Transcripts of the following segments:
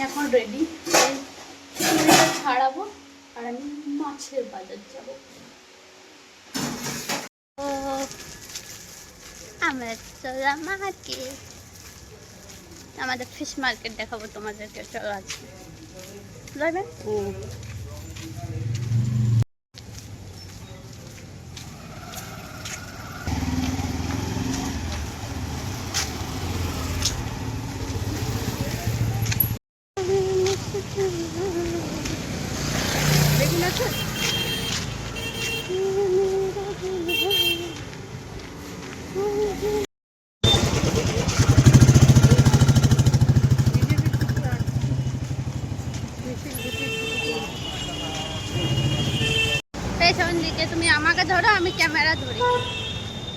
এখন রেডি ছাড়াবো আর আমি মাছের বাজার যাবো। আমরা চললাম মার্কেট, আমাদের ফিশ মার্কেট দেখাবো তোমাদেরকে। চলো আজকে যাবে। দেখুন আছে পেছন দিকে তুমি আমাকে ধরো, আমি ক্যামেরা ধরি,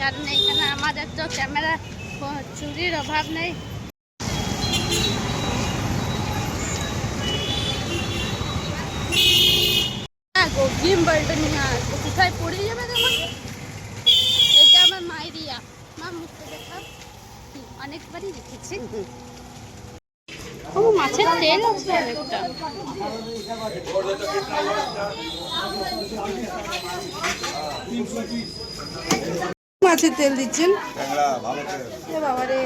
কারণ এইখানে আমাদের তো ক্যামেরা চুরির অভাব নেই। গিম্বলটা নিয়ে আসবো, কোথায় পড়ে যাবে তোমাকে। এটা আমার মায়েরিয়া, মা মুখতে দেখাব, অনেকবারই দেখেছি। ও মাছের তেল আছে একটা। মাছের তেল দিচ্ছেন বাবা রে,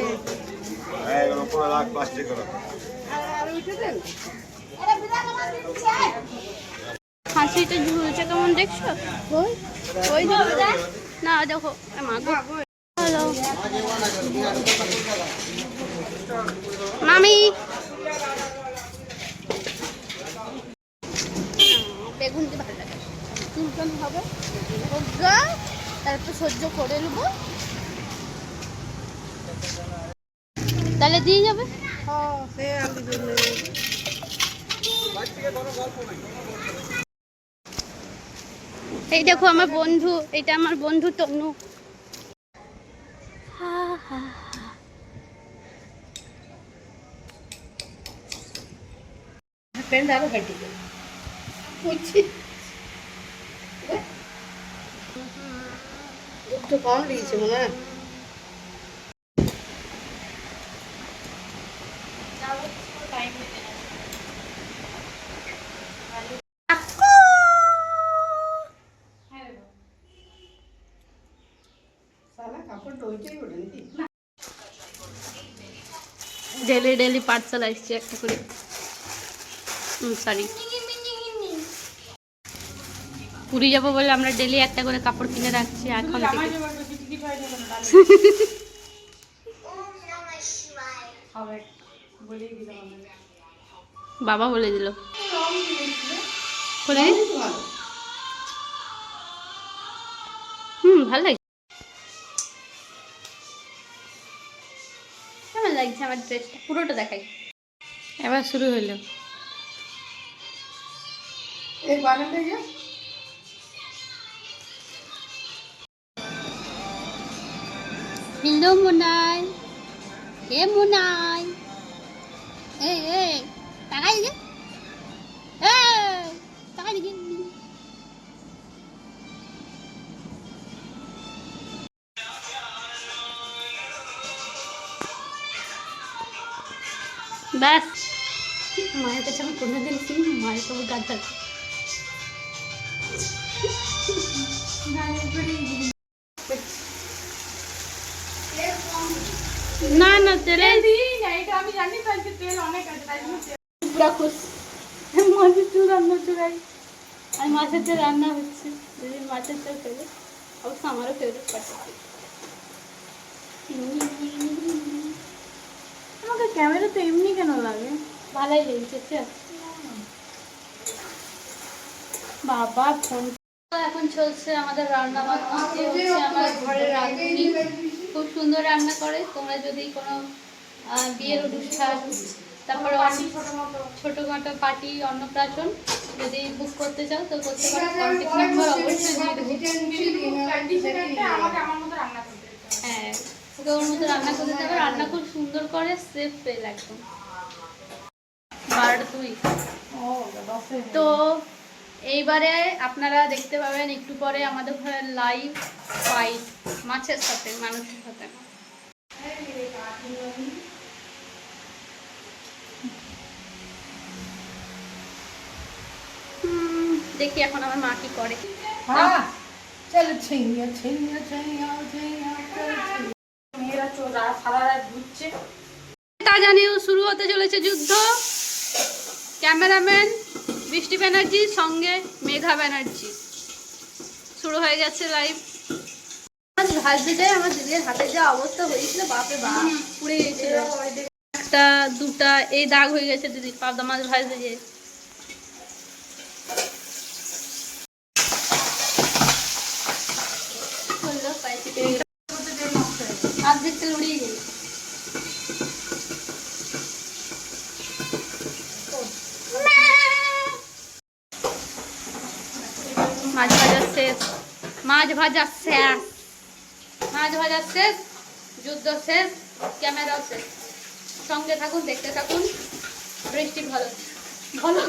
খাসিটা ঝুলছে কেমন দেখছো? ওই না দেখো হ্যালো মামি, বেগুন দিয়ে ভালো লাগে, চুলকান হবে তারপর সহ্য করে নেবো, তাহলে দিয়ে যাবে। এই দেখো আমার বন্ধু, এটা আমার বন্ধু তনু। একটু কম দিয়েছে মনে হয়। ডেলি ডেলি পার্সেল আসছে একটা করে, সরি পুরী যাবো বলে আমরা ডেলি একটা করে কাপড় কিনে রাখছি এখন থেকে। বাবা বলে দিল, ভালো লাগে, কেমন লাগছে আমার ড্রেসটা, পুরোটা দেখাই। এবার শুরু হইলো। হ্যালো মুনাই, এ মুনাই, এ তাকাই দে, তাকাই দিকে। ব্যাস, মায়ের কাছে আমি কোনোদিন কি মায়ের সব গাছ আছে না না তেলে আমি জানি তেল অনেক আছে, তাই জন্য পুরা খুশ। মাছের তেল রান্না চুড়াই, আর মাছের তেল রান্না হচ্ছে, যদি মাছের তেল খেলে অবশ্য আমারও ফেভারিট পাচ্ছে। আমাকে ক্যামেরা তো এমনি কেন লাগে, ভালোই লেগেছে। বাবা ফোন এখন চলছে আমাদের রান্না বান্না, হচ্ছে আমার ঘরের রাঁধুনি খুব সুন্দর রান্না করে। তোমরা যদি কোনো বিয়ের অনুষ্ঠান, তারপরে ছোটোখাটো পার্টি, অন্নপ্রাশন যদি বুক করতে চাও তো করতে পারো, কন্ট্যাক্ট নাম্বার অবশ্যই দিয়ে দেবো। হ্যাঁ, ওকে ওর মতো রান্না করতে দেবে, রান্না খুব সুন্দর করে, সেফ ফেল একদম। তো এইবারে আপনারা দেখতে পাবেন একটু পরে আমাদের ঘরে লাইভ ফাইট মাছের সাথে, মানুষের সাথে। দেখি এখন আমার মা কি করে। हाँ चल छैया छैया छैया छैया चल छैया मेरा चोरा सारा रात घुसছে তাজা নিউজ শুরু হতে চলেছে যুদ্ধ। ক্যামেরাম্যান বৃষ্টি ব্যানার্জি সঙ্গে মেঘা ব্যানার্জি শুরু হয়ে গেছে লাইভ। আজ ভাজতে যাই আমার দিদির হাতে যা অবস্থা হয়েছিল বাপরে বাপ পুড়ে গেছিল। একটা দুটা এই দাগ হয়ে গেছে দিদির পাবদা মাছ ভাজতে যেয়ে। অর্ধেক তেল উড়িয়ে গেল। মাছ ভাজা শেষ, মাছ ভাজা শেষ, মাছ ভাজা শেষ, যুদ্ধ শেষ, ক্যামেরাও শেষ। সঙ্গে থাকুন, দেখতে থাকুন। বৃষ্টি ভালো ভালো।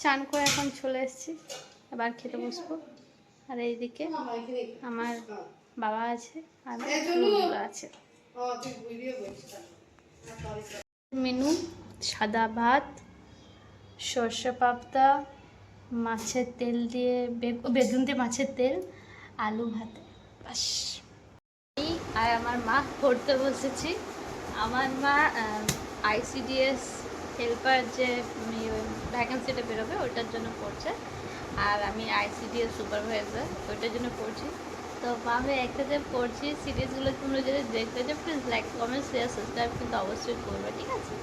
চান করে এখন চলে এসেছি, এবার খেতে বসবো। আর এইদিকে আমার বাবা আছে আর বন্ধুরা আছে। মেনু সাদা ভাত, সর্ষে পাবদা, মাছের তেল দিয়ে বেগুন দিয়ে মাছের তেল, আলু ভাতে, বাস। আর আমার মা পড়তে বসেছি। আমার মা আইসিডিএস হেল্পার যে ভ্যাকেন্সিটা বেরোবে ওটার জন্য পড়ছে, আর আমি আইসিডিএস সুপারভাইজার ওইটার জন্য পড়ছি। তো আমি একসাথে পড়ছি। সিরিজগুলো তোমরা যদি দেখতে চাও please like comment share subscribe কিন্তু অবশ্যই করবে, ঠিক আছে?